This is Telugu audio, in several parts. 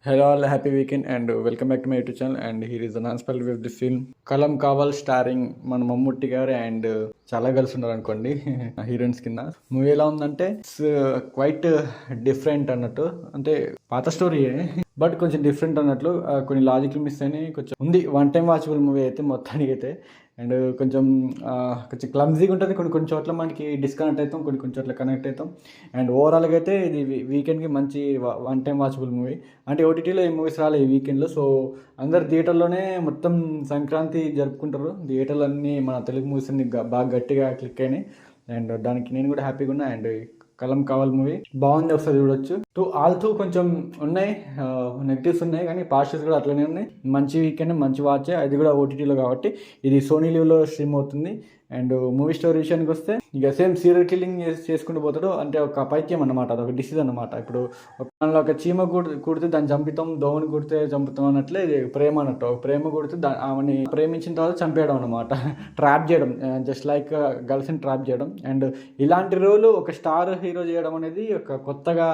Hello all, happy weekend and welcome back to my YouTube channel. And here is an unspelled review of the film Kalam Kaval starring మన మమ్ముట్టి గారు అండ్ చాలా గర్ల్స్ ఉన్నారు అనుకోండి హీరోయిన్స్ కింద. మూవీ ఎలా ఉందంటే ఇట్స్ క్వైట్ డిఫరెంట్ అన్నట్టు, అంటే పాత స్టోరీయే బట్ కొంచెం డిఫరెంట్ అన్నట్లు. కొన్ని లాజికల్ మిస్ అయినాయి, కొంచెం ఉంది. వన్ టైం వాచబుల్ మూవీ అయితే మొత్తానికి అయితే. అండ్ కొంచెం క్లమ్జీగా ఉంటుంది, కొన్ని చోట్ల మనకి డిస్కనెక్ట్ అవుతాం, కొన్ని చోట్ల కనెక్ట్ అవుతాం. అండ్ ఓవరాల్గా అయితే ఇది వీకెండ్కి మంచి వన్ టైం వాచబుల్ మూవీ. అంటే ఓటీటీలో ఈ మూవీస్ రాలే ఈ వీకెండ్లో, సో అందరు థియేటర్లోనే మొత్తం సంక్రాంతి జరుపుకుంటారు. థియేటర్లు అన్నీ మన తెలుగు మూవీస్ అన్ని బాగా గట్టిగా క్లిక్ అయినాయి. అండ్ దానికి నేను కూడా హ్యాపీగా ఉన్నా. అండ్ కలం కావాలి మూవీ బాగుంది, ఒకసారి చూడొచ్చు. ఆల్తో కొంచెం ఉన్నాయి, నెగిటివ్స్ ఉన్నాయి, కానీ పాజిటివ్స్ కూడా అట్లనే ఉన్నాయి. మంచి వీకెండ్, మంచి వాచ్. అది కూడా ఓటీటీలో కాబట్టి ఇది సోనీ లీవ్లో స్ట్రీమ్ అవుతుంది. అండ్ మూవీ స్టోరీ విషయానికి వస్తే ఇక సేమ్ సీరియల్ కిల్లింగ్ చేసుకుంటూ పోతాడు. అంటే ఒక పైత్యం అన్నమాట, అదొక డిసీజ్ అనమాట. ఇప్పుడు ఒక చీమ కుడితే దాన్ని చంపుతాం, దోమని కుడితే చంపుతాం అన్నట్లే ఇది ప్రేమ అన్నట్టు. ఒక ప్రేమ కుడితే ఆమెని ప్రేమించిన తర్వాత చంపేయడం అనమాట, ట్రాప్ చేయడం, జస్ట్ లైక్ గర్ల్స్ని ట్రాప్ చేయడం. అండ్ ఇలాంటి రోలు ఒక స్టార్ హీరో చేయడం అనేది ఒక కొత్తగా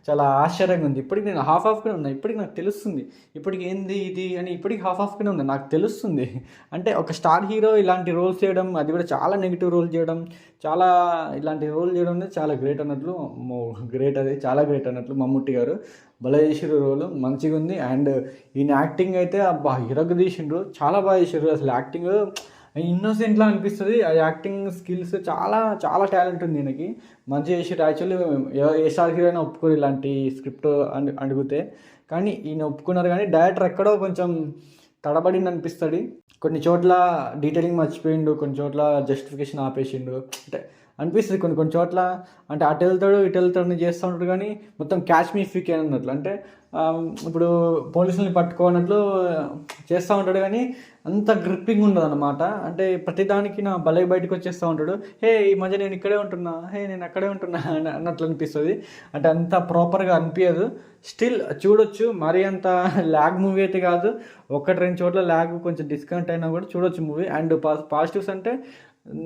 చాలా ఆశ్చర్యంగా ఉంది. ఇప్పటికి నేను హాఫ్గానే ఉన్నా, ఇప్పటికి నాకు తెలుస్తుంది ఇప్పటికి ఏంది ఇది అని. ఇప్పటికి హాఫ్గానే ఉంది, నాకు తెలుస్తుంది. అంటే ఒక స్టార్ హీరో ఇలాంటి రోల్స్ చేయడం, అది కూడా చాలా నెగిటివ్ రోల్ చేయడం, చాలా ఇలాంటి రోల్ చేయడం అనేది చాలా గ్రేట్ అన్నట్లు. గ్రేట్, అది చాలా గ్రేట్ అన్నట్లు. మమ్ముట్టి గారు భలే చేసిర్రు, రోలు మంచిగా ఉంది. అండ్ ఈయన యాక్టింగ్ అయితే అబ్బా హీరోకి తీసిండ్రు, చాలా బాగా చేసిర్రు. అసలు యాక్టింగ్ ఇన్నోసెంట్లా అనిపిస్తుంది. ఆ యాక్టింగ్ స్కిల్స్ చాలా చాలా టాలెంట్ ఉంది ఈయనకి, మంచిగా చేసిర్రు. యాక్చువల్లీ ఏ స్టార్ హీరో అయినా ఒప్పుకోరు ఇలాంటి స్క్రిప్ట్ అడిగితే, కానీ ఈయన ఒప్పుకున్నారు. కానీ డైరెక్టర్ ఎక్కడో కొంచెం తడబడింది అనిపిస్తుంది. కొన్ని చోట్ల డీటెయిలింగ్ మర్చిపోయిండు, కొన్ని చోట్ల జస్టిఫికేషన్ ఆపేసిండు. అంటే అనిపిస్తుంది కొన్ని చోట్ల, అంటే అటు వెళ్తాడు ఇటు వెళ్తాడు చేస్తూ ఉంటాడు, కానీ మొత్తం క్యాచ్ మీ ఫిక్ అన్నట్లు. అంటే ఇప్పుడు పోలీసుల్ని పట్టుకోనట్లు చేస్తూ ఉంటాడు, కానీ అంత గ్రిప్పింగ్ ఉండదు అనమాట. అంటే ప్రతిదానికి నా భలే బయటకు వచ్చేస్తూ ఉంటాడు. హే ఈ మధ్య నేను ఇక్కడే ఉంటున్నా, హే నేను అక్కడే ఉంటున్నా అన్నట్లు అనిపిస్తుంది. అంటే అంత ప్రాపర్గా అనిపించదు. స్టిల్ చూడొచ్చు, మరీ అంత ల్యాగ్ మూవీ అయితే కాదు. ఒకటి రెండు చోట్ల ల్యాగ్ కొంచెం డిస్కనెక్ట్ అయినా కూడా చూడొచ్చు మూవీ. అండ్ పాజిటివ్స్ అంటే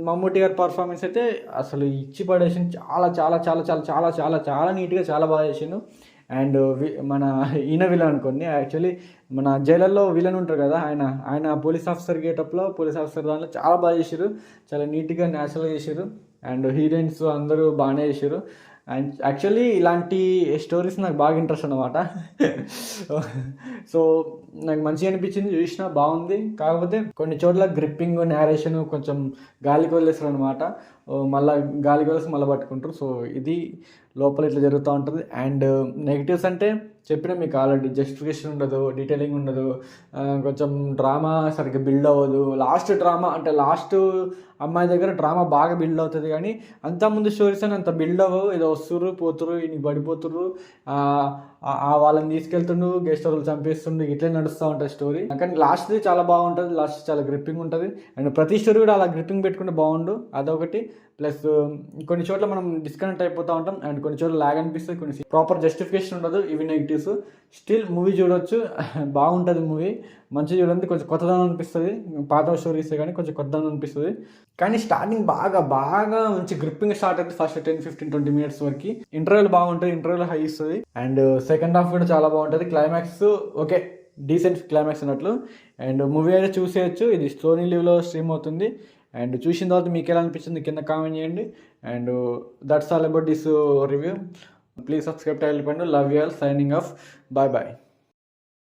మమ్ముట్టి గారి పర్ఫార్మెన్స్ అయితే అసలు ఇచ్చి పడేసింది. చాలా చాలా చాలా చాలా చాలా చాలా చాలా నీట్గా చాలా బాగా చేసిండు. అండ్ మన ఈయన విలన్ అనుకోండి, యాక్చువల్లీ మన జైలర్లో విలన్ ఉంటారు కదా, ఆయన పోలీస్ ఆఫీసర్ గేటప్లో, పోలీస్ ఆఫీసర్ దాంట్లో చాలా బాగా చేసారు, చాలా నీట్గా న్యాచురల్గా చేసారు. అండ్ హీరోయిన్స్ అందరూ బాగానే చేసారు. అండ్ యాక్చువల్లీ ఇలాంటి స్టోరీస్ నాకు బాగా ఇంట్రెస్ట్ అనమాట. సో నాకు మంచిగా అనిపించింది, చూసినా బాగుంది. కాకపోతే కొన్ని చోట్ల గ్రిప్పింగ్, నేరేషన్ కొంచెం గాలికి వదిలేస్తారు అనమాట. మళ్ళీ గాలికి వదిలేసి మళ్ళీ పట్టుకుంటారు. సో ఇది లోపల ఇట్లా జరుగుతూ ఉంటుంది. అండ్ నెగిటివ్స్ అంటే చెప్పినా మీకు ఆల్రెడీ, జస్టిఫికేషన్ ఉండదు, డీటెయిలింగ్ ఉండదు, కొంచెం డ్రామా సరిగ్గా బిల్డ్ అవ్వదు. లాస్ట్ డ్రామా అంటే లాస్ట్ అమ్మాయి దగ్గర డ్రామా బాగా బిల్డ్ అవుతుంది, కానీ అంతకుముందు స్టోరీస్ అని అంత బిల్డ్ అవ్వవు. ఏదో వస్తుర్రు పోతుర్రు, ఇన్ని పడిపోతుర్రు, వాళ్ళని తీసుకెళ్తుండు, గెస్ట్ హౌస్లు చంపేస్తుండు, ఇట్లే నడుస్తూ ఉంటుంది స్టోరీ. కానీ లాస్ట్ది చాలా బాగుంటుంది, లాస్ట్ చాలా గ్రిప్పింగ్ ఉంటుంది. అండ్ ప్రతి స్టోరీ కూడా అలా గ్రిప్పింగ్ పెట్టుకుంటే బాగుండు, అదొకటి. ప్లస్ కొన్ని చోట్ల మనం డిస్కనెక్ట్ అయిపోతూ ఉంటాం, అండ్ కొన్ని చోట్ల లాగ్ అనిపిస్తుంది, కొన్ని ప్రాపర్ జస్టిఫికేషన్ ఉండదు. ఇవి నెగిటివ్స్. స్టిల్ మూవీ చూడొచ్చు, బాగుంటుంది మూవీ, మంచిగా చూడండి. కొంచెం కొత్తదనం అనిపిస్తుంది, పాత స్టోరీస్ కానీ కొంచెం కొత్తదనం అనిపిస్తుంది. కానీ స్టార్టింగ్ బాగా బాగా మంచి గ్రిప్పింగ్ స్టార్ట్ అవుతుంది. ఫస్ట్ 10-15-20 మినిట్స్ వరకు ఇంటర్వ్యూలు బాగుంటుంది, ఇంటర్వ్యూలో హై ఇస్తుంది. అండ్ సెకండ్ హాఫ్ కూడా చాలా బాగుంటుంది. క్లైమాక్స్ ఓకే, డీసెంట్ క్లైమాక్స్ అన్నట్లు. అండ్ మూవీ అయితే చూసేయచ్చు, ఇది సోనీ లీవ్లో స్ట్రీమ్ అవుతుంది. అండ్ చూసిన తర్వాత మీకు ఎలా అనిపించింది కింద కామెంట్ చేయండి. And that's all about this review. Please subscribe to elephant. Love you all. Signing off. Bye bye.